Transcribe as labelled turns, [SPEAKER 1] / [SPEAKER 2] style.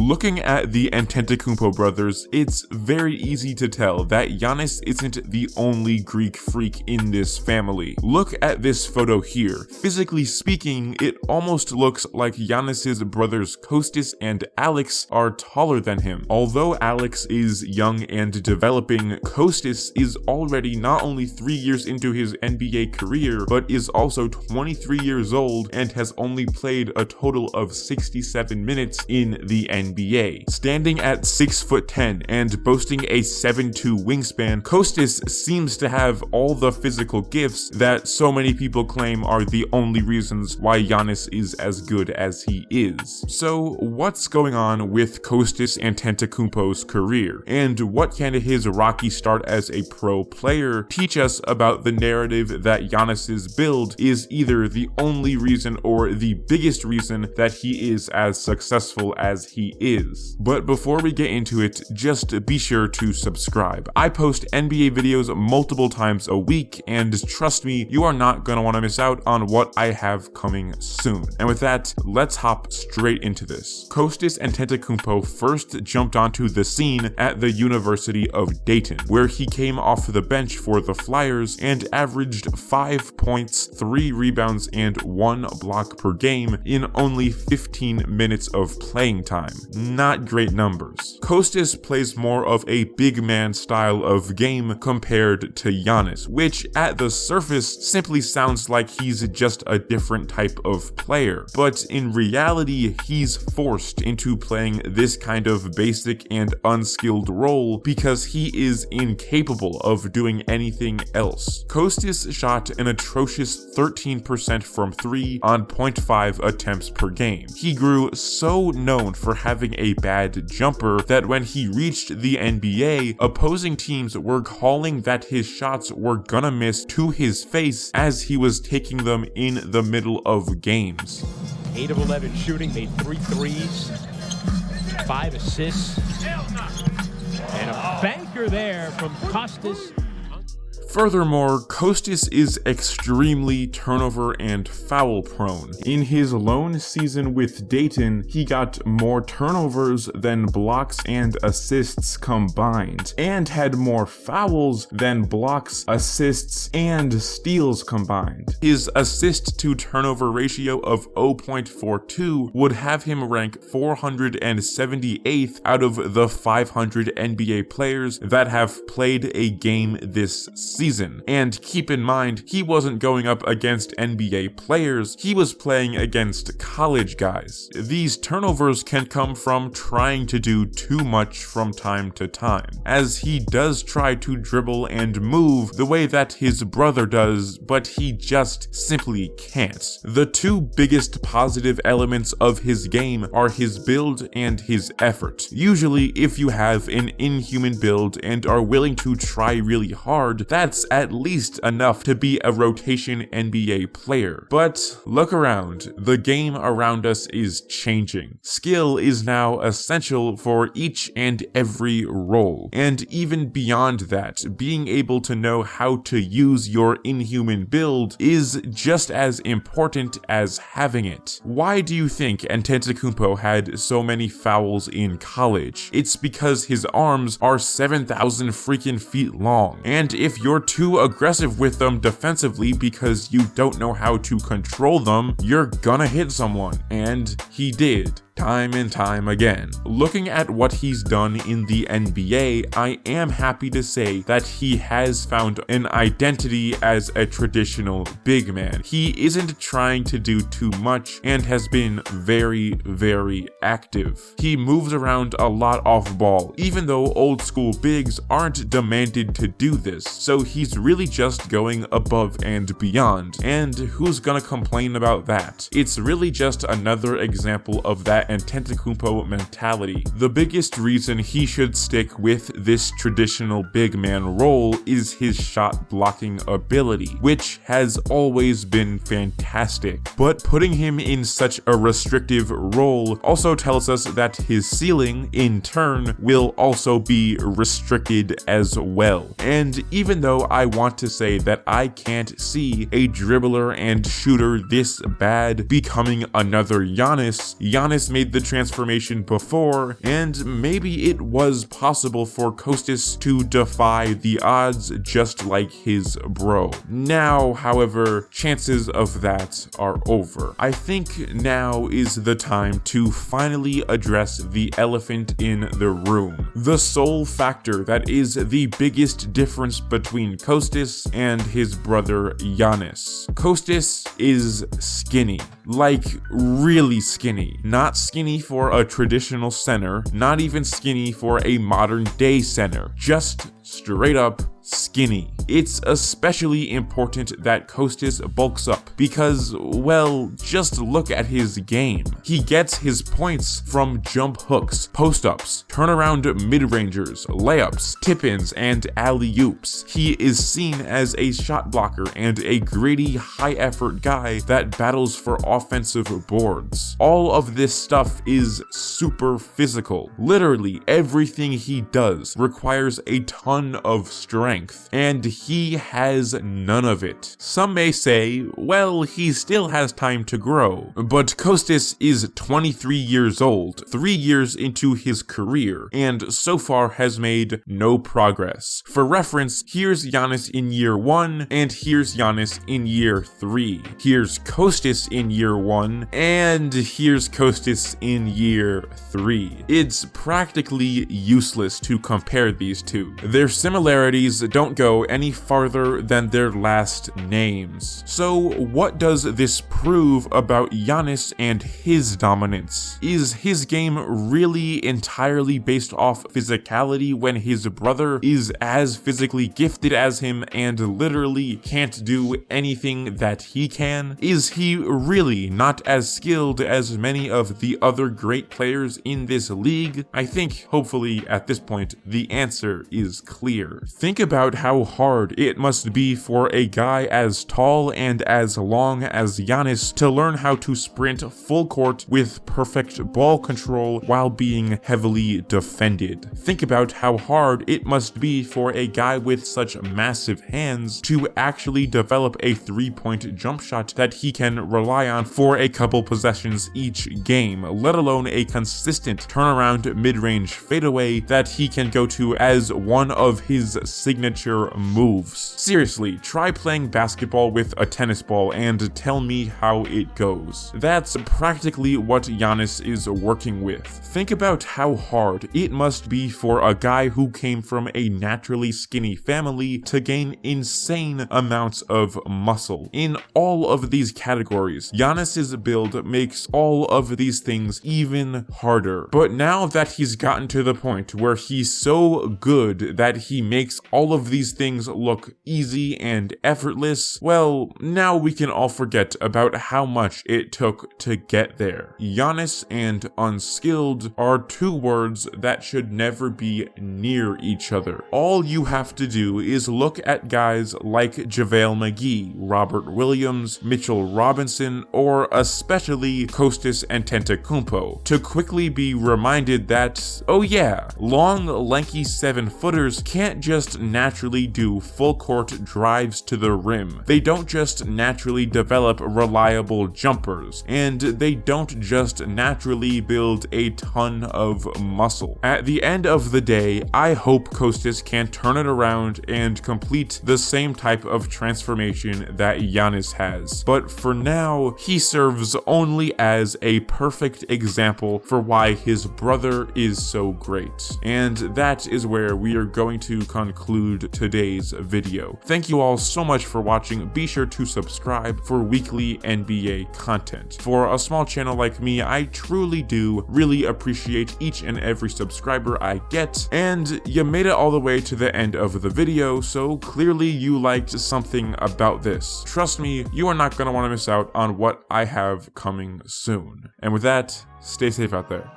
[SPEAKER 1] Looking at the Antetokounmpo brothers, it's very easy to tell that Giannis isn't the only Greek freak in this family. Look at this photo here. Physically speaking, it almost looks like Giannis's brothers Kostas and Alex are taller than him. Although Alex is young and developing, Costas is already not only 3 years into his NBA career, but is also 23 years old and has only played a total of 67 minutes in the NBA. Standing at 6'10" and boasting a 7'2" wingspan, Costas seems to have all the physical gifts that so many people claim are the only reasons why Giannis is as good as he is. So what's going on with Kostas Antetokounmpo's career, and what can his rocky start as a pro player teach us about the narrative that Giannis's build is either the only reason or the biggest reason that he is as successful as he is? But before we get into it, just be sure to subscribe. I post NBA videos multiple times a week, and trust me, you are not gonna want to miss out on what I have coming soon. And with that, let's hop straight into this. Kostas Antetokounmpo first jumped onto the scene at the University of Dayton, where he came off the bench for the Flyers and averaged 5 points, 3 rebounds, and 1 block per game in only 15 minutes of playing time. Not great numbers. Costas plays more of a big man style of game compared to Giannis, which at the surface simply sounds like he's just a different type of player. But in reality, he's forced into playing this kind of basic and unskilled role because he is incapable of doing anything else. Costas shot an atrocious 13% from 3 on 0.5 attempts per game. He grew so known for having a bad jumper that when he reached the NBA, opposing teams were calling that his shots were gonna miss to his face as he was taking them in the middle of games.
[SPEAKER 2] 8 of 11 shooting, made 3 threes, 5 assists, and a banker there from Costas.
[SPEAKER 1] Furthermore, Costas is extremely turnover and foul prone. In his lone season with Dayton, he got more turnovers than blocks and assists combined, and had more fouls than blocks, assists, and steals combined. His assist to turnover ratio of 0.42 would have him rank 478th out of the 500 NBA players that have played a game this season. And keep in mind, he wasn't going up against NBA players, he was playing against college guys. These turnovers can come from trying to do too much from time to time, as he does try to dribble and move the way that his brother does, but he just simply can't. The two biggest positive elements of his game are his build and his effort. Usually, if you have an inhuman build and are willing to try really hard, that's at least enough to be a rotation NBA player. But look around, the game around us is changing. Skill is now essential for each and every role, and even beyond that, being able to know how to use your inhuman build is just as important as having it. Why do you think Antetokounmpo had so many fouls in college? It's because his arms are 7,000 freaking feet long, and if you're too aggressive with them defensively because you don't know how to control them, you're gonna hit someone, and he did. Time and time again. Looking at what he's done in the NBA, I am happy to say that he has found an identity as a traditional big man. He isn't trying to do too much and has been very, very active. He moves around a lot off ball, even though old school bigs aren't demanded to do this, so he's really just going above and beyond, and who's gonna complain about that? It's really just another example of that Antetokounmpo mentality. The biggest reason he should stick with this traditional big man role is his shot blocking ability, which has always been fantastic. But putting him in such a restrictive role also tells us that his ceiling, in turn, will also be restricted as well. And even though I want to say that I can't see a dribbler and shooter this bad becoming another Giannis, Giannis made the transformation before, and maybe it was possible for Kostas to defy the odds just like his bro. Now, however, chances of that are over. I think now is the time to finally address the elephant in the room. The sole factor that is the biggest difference between Kostas and his brother Giannis. Kostas is skinny. Like, really skinny. Not skinny for a traditional center, not even skinny for a modern day center. Just straight up skinny. It's especially important that Kostas bulks up because, well, just look at his game. He gets his points from jump hooks, post-ups, turnaround mid-rangers, layups, tip-ins, and alley-oops. He is seen as a shot blocker and a gritty, high-effort guy that battles for offensive boards. All of this stuff is super physical. Literally everything he does requires a ton of strength, and he has none of it. Some may say, well, he still has time to grow, but Kostas is 23 years old, 3 years into his career, and so far has made no progress. For reference, here's Giannis in year 1, and here's Giannis in year 3. Here's Kostas in year 1, and here's Kostas in year 3. It's practically useless to compare these two. Their similarities don't go any farther than their last names. So what does this prove about Giannis and his dominance? Is his game really entirely based off physicality when his brother is as physically gifted as him and literally can't do anything that he can? Is he really not as skilled as many of the other great players in this league? I think, hopefully, at this point, the answer is clear. Think about how hard it must be for a guy as tall and as long as Giannis to learn how to sprint full court with perfect ball control while being heavily defended. Think about how hard it must be for a guy with such massive hands to actually develop a three-point jump shot that he can rely on for a couple possessions each game, let alone a consistent turnaround mid-range fadeaway that he can go to as one of his signature moves. Seriously, try playing basketball with a tennis ball and tell me how it goes. That's practically what Giannis is working with. Think about how hard it must be for a guy who came from a naturally skinny family to gain insane amounts of muscle. In all of these categories, Giannis's build makes all of these things even harder. But now that he's gotten to the point where he's so good that he makes all of these things look easy and effortless, well, now we can all forget about how much it took to get there. Giannis and unskilled are two words that should never be near each other. All you have to do is look at guys like JaVale McGee, Robert Williams, Mitchell Robinson, or especially Kostas Antetokounmpo to quickly be reminded that, oh yeah, long, lanky 7-footers can't just naturally do full court drives to the rim. They don't just naturally develop reliable jumpers, and they don't just naturally build a ton of muscle. At the end of the day, I hope Kostas can turn it around and complete the same type of transformation that Giannis has. But for now, he serves only as a perfect example for why his brother is so great. And that is where we are going to conclude today's video. Thank you all so much for watching. Be sure to subscribe for weekly NBA content. For a small channel like me, I truly do really appreciate each and every subscriber I get, and you made it all the way to the end of the video, so clearly you liked something about this. Trust me, you are not going to want to miss out on what I have coming soon. And with that, stay safe out there.